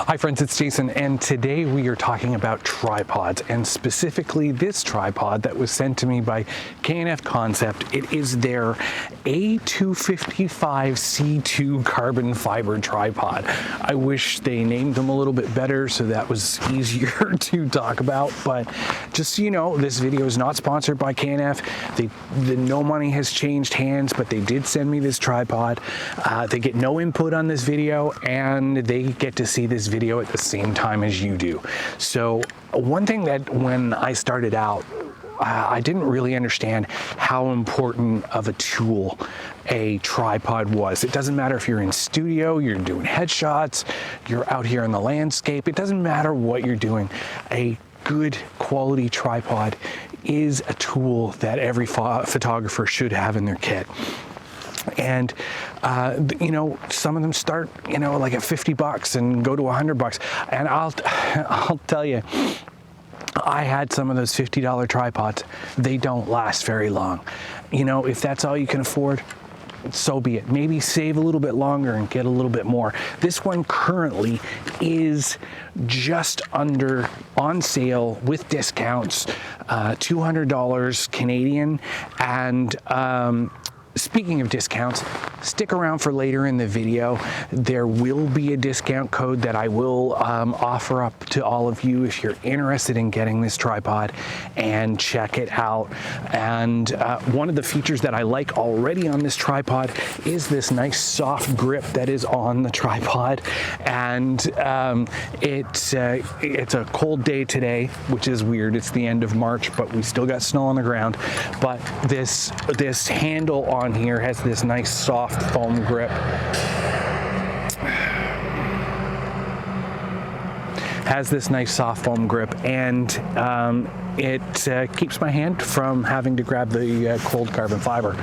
Hi friends, it's Jason, and today we are talking about tripods, and specifically this tripod that was sent to me by K&F Concept. It is their A255C2 carbon fiber tripod. I wish they named them a little bit better so that was easier to talk about, but just so you know, this video is not sponsored by K&F. No money has changed hands, but they did send me this tripod. They get no input on this video, and they get to see this video at the same time as you do. So one thing that when I started out, I didn't really understand how important of a tool a tripod was. It doesn't matter if you're in studio, you're doing headshots, you're out here in the landscape, it doesn't matter what you're doing. A good quality tripod is a tool that every photographer should have in their kit. And you know, some of them start, you know, like at 50 bucks and go to 100 bucks. And I'll tell you, I had some of those $50 tripods. They don't last very long. You know, if that's all you can afford, so be it. Maybe save a little bit longer and get a little bit more. This one currently is just under on sale with discounts, $200 Canadian. And speaking of discounts, stick around for later in the video. There will be a discount code that I will offer up to all of you if you're interested in getting this tripod, and check it out. And one of the features that I like already on this tripod is this nice soft grip that is on the tripod. And it's a cold day today, which is weird. It's the end of March, but we still got snow on the ground. But this handle on here has this nice soft foam grip. And it keeps my hand from having to grab the cold carbon fiber.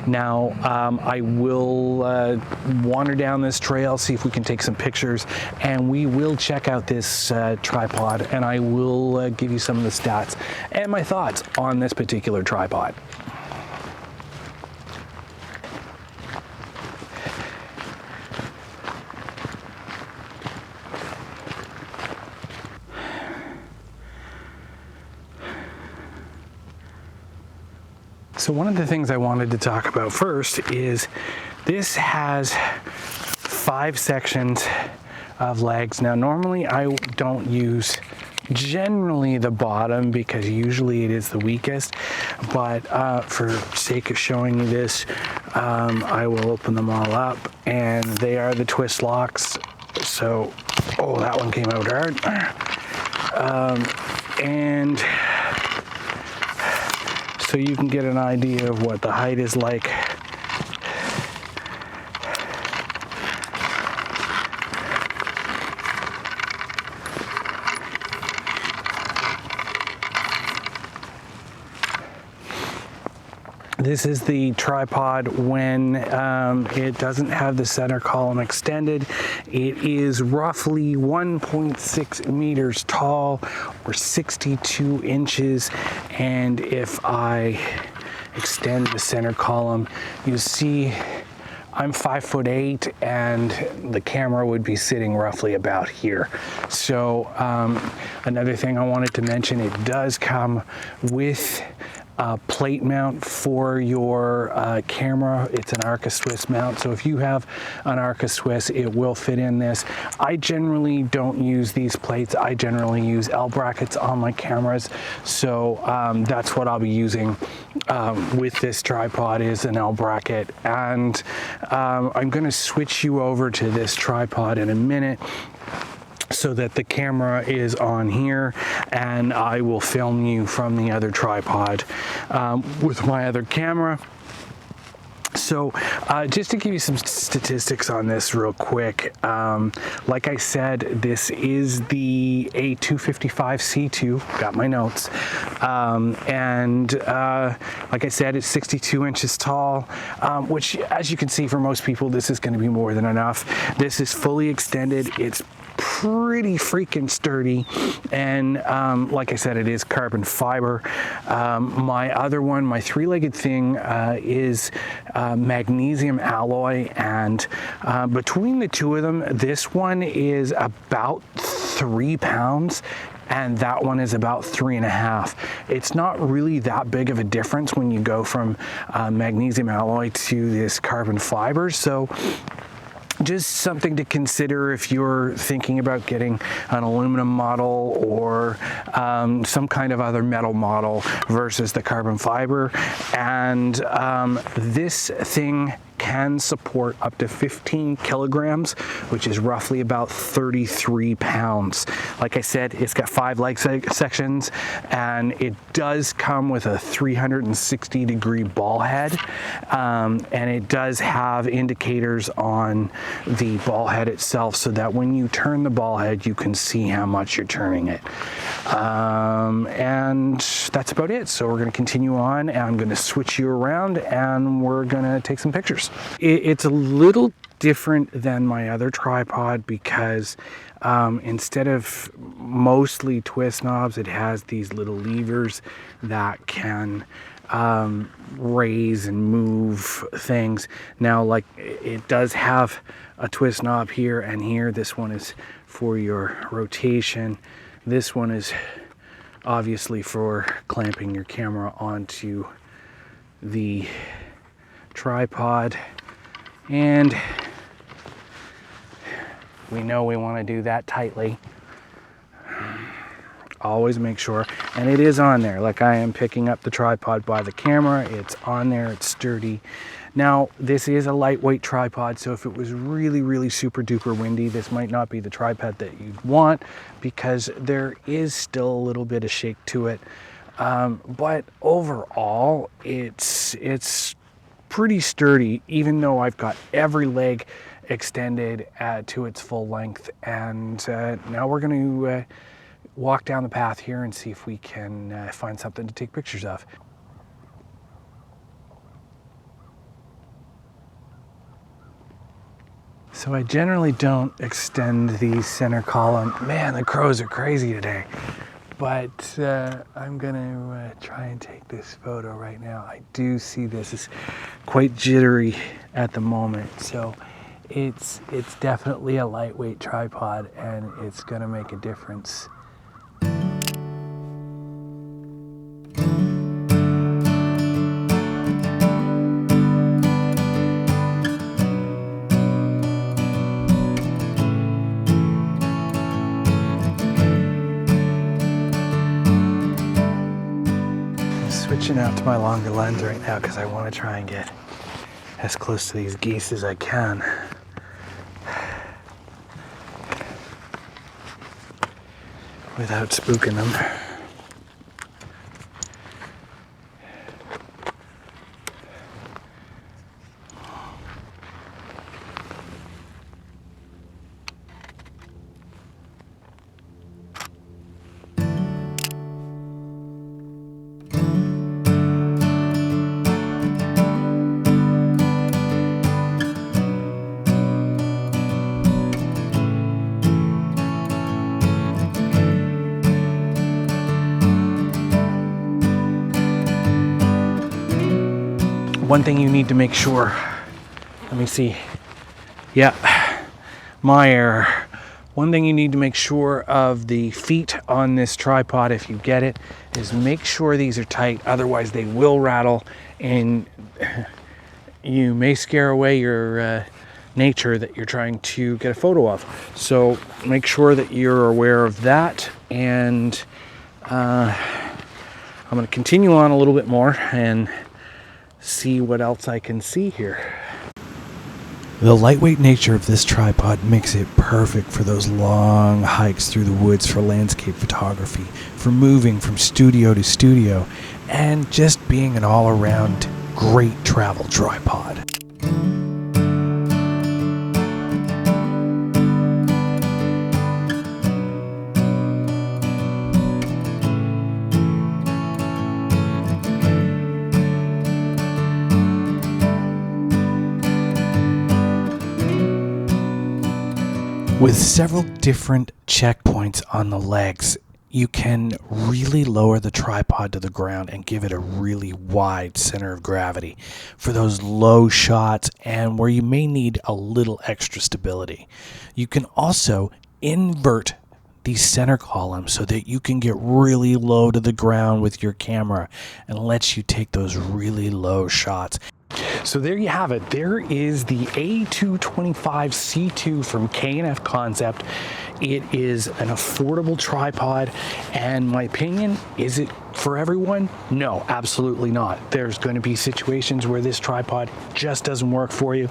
Now I will wander down this trail, see if we can take some pictures, and we will check out this tripod, and I will give you some of the stats and my thoughts on this particular tripod. So one of the things I wanted to talk about first is this has 5 sections of legs. Now normally I don't use generally the bottom because usually it is the weakest, but for sake of showing you this, I will open them all up, and they are the twist locks. So, oh, that one came out hard. And so you can get an idea of what the height is like. This is the tripod when it doesn't have the center column extended. It is roughly 1.6 meters tall, or 62 inches. And if I extend the center column, you see I'm 5'8", and the camera would be sitting roughly about here. So another thing I wanted to mention, it does come with a plate mount for your camera. It's an Arca Swiss mount, so if you have an Arca Swiss, it will fit in this. I generally don't use these plates. I generally use L brackets on my cameras, so that's what I'll be using with this tripod, is an L bracket. And I'm going to switch you over to this tripod in a minute, so that the camera is on here, and I will film you from the other tripod with my other camera. So just to give you some statistics on this real quick, like I said, this is the A255C2, got my notes, and like I said, it's 62 inches tall, which, as you can see, for most people this is going to be more than enough. This is fully extended. It's pretty freaking sturdy, and like I said, it is carbon fiber. My other one, my three-legged thing, is magnesium alloy, and between the two of them, this one is about 3 pounds and that one is about 3.5. It's not really that big of a difference when you go from magnesium alloy to this carbon fiber. So just something to consider if you're thinking about getting an aluminum model or some kind of other metal model versus the carbon fiber. And this thing can support up to 15 kilograms, which is roughly about 33 pounds. Like I said, it's got 5 leg sections, and it does come with a 360-degree ball head, and it does have indicators on the ball head itself so that when you turn the ball head, you can see how much you're turning it. And that's about it. So we're going to continue on, and I'm going to switch you around, and we're going to take some pictures. It's a little different than my other tripod because instead of mostly twist knobs, it has these little levers that can raise and move things. Now, like, it does have a twist knob here and here. This one is for your rotation. This one is obviously for clamping your camera onto the tripod. And we know we want to do that tightly. Always make sure, and it is on there. Like, I am picking up the tripod by the camera. It's on there, it's sturdy. Now, this is a lightweight tripod, so if it was really, really super duper windy, this might not be the tripod that you'd want because there is still a little bit of shake to it. But overall, it's pretty sturdy, even though I've got every leg extended to its full length. And now we're going to walk down the path here and see if we can find something to take pictures of. So I generally don't extend the center column. Man, the crows are crazy today. But I'm gonna try and take this photo right now. I do see this is quite jittery at the moment. So it's definitely a lightweight tripod, and it's gonna make a difference. Switching out to my longer lens right now because I want to try and get as close to these geese as I can. Without spooking them. One thing you need to make sure, let me see, yeah, my error. One thing you need to make sure of the feet on this tripod, if you get it, is make sure these are tight, otherwise they will rattle and you may scare away your nature that you're trying to get a photo of. So make sure that you're aware of that, and I'm going to continue on a little bit more and see what else I can see here. The lightweight nature of this tripod makes it perfect for those long hikes through the woods for landscape photography, for moving from studio to studio, and just being an all-around great travel tripod. With several different checkpoints on the legs, you can really lower the tripod to the ground and give it a really wide center of gravity for those low shots and where you may need a little extra stability. You can also invert these center columns so that you can get really low to the ground with your camera and lets you take those really low shots. So there you have it. There is the A255C2 from K&F Concept. It is an affordable tripod, and my opinion, is it for everyone? No, absolutely not. There's going to be situations where this tripod just doesn't work for you,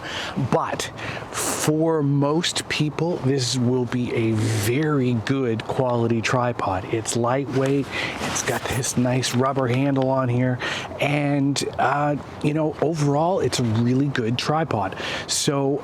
but for most people, this will be a very good quality tripod. It's lightweight, it's got this nice rubber handle on here, and you know, overall, it's a really good tripod. So,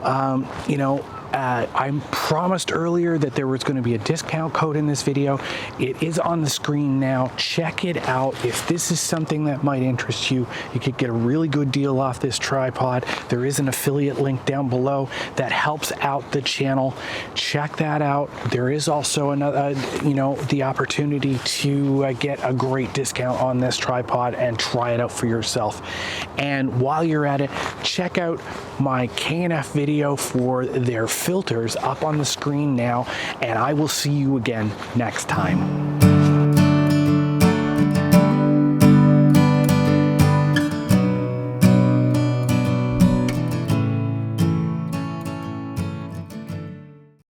you know, I promised earlier that there was going to be a discount code in this video. It is on the screen now. Check it out. If this is something that might interest you, you could get a really good deal off this tripod. There is an affiliate link down below that helps out the channel. Check that out. There is also another, you know, the opportunity to get a great discount on this tripod and try it out for yourself. And while you're at it, check out my K&F video for their filters up on the screen now, and I will see you again next time.